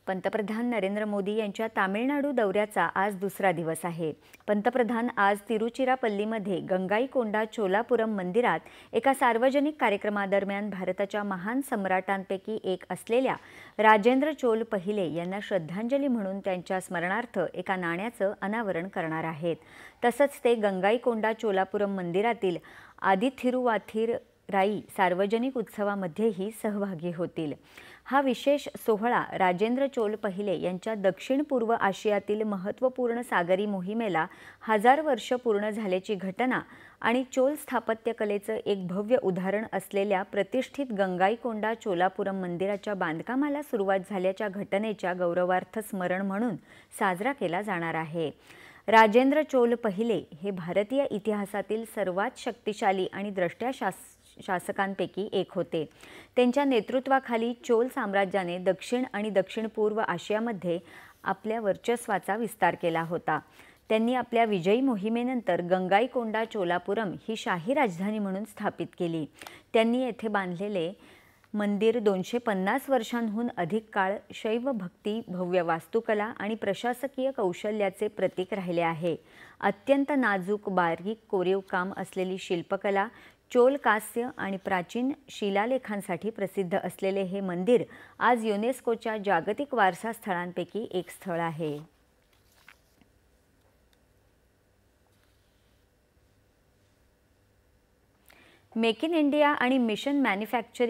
पंतप्रधान नरेंद्र मोदी यांच्या तामिळनाडू दौऱ्याचा आज दुसरा दिवस आहे। पंतप्रधान आज तिरुचिरापल्लीमध्ये गंगाईकोंडा चोलापुरम मंदिरात एका सार्वजनिक कार्यक्रमादरम्यान भारताच्या महान सम्राटांपैकी एक असलेल्या राजेंद्र चोल पहिले यांना श्रद्धांजली म्हणून त्यांच्या स्मरणार्थ एका नाण्याचं अनावरण करणार आहेत। तसंच ते गंगाईकोंडा चोलापुरम मंदिरातील आदिथिरुवाथिर राई सार्वजनिक उत्सवामध्येही सहभागी होतील। हा विशेष सोहळा राजेंद्र चोल पहिले यांच्या दक्षिण पूर्व आशियातील महत्त्वपूर्ण सागरी मोहिमेला 1000 वर्ष पूर्ण झाल्याची घटना आणि चोल स्थापत्यकलेचं एक भव्य उदाहरण असलेल्या प्रतिष्ठित गंगाईकोंडा चोलापुरम मंदिराच्या बांधकामाला सुरुवात झाल्याच्या घटनेच्या गौरवार्थ स्मरण म्हणून साजरा केला जाणार आहे। राजेंद्र चोल पहिले हे भारतीय इतिहासातील सर्वात शक्तिशाली आणि द्रष्ट्या शासकांपैकी एक होते। त्यांच्या नेतृत्वाखाली चोल साम्राज्याने दक्षिण आणि दक्षिण पूर्व आशियामध्ये आपल्या वर्चस्वाचा विस्तार केला होता। त्यांनी आपल्या विजयी मोहिमेनंतर गंगाईकोंडा चोलापुरम ही शाही राजधानी म्हणून स्थापित केली। त्यांनी येथे बांधलेले मंदिर 250 वर्षांहून अधिक काळ शैव भक्ती, भव्य वास्तुकला आणि प्रशासकीय कौशल्याचे प्रतीक राहिले आहे। अत्यंत नाजूक, बारीक कोरीव काम असलेली शिल्पकला, चोल कांस्य आणि प्राचीन शिलालेखांसाठी प्रसिद्ध असलेले हे मंदिर आज युनेस्कोच्या जागतिक वारसा स्थळांपैकी एक स्थळ आहे। मेक इन इंडिया आणि मिशन मॅन्युफॅक्चरिंग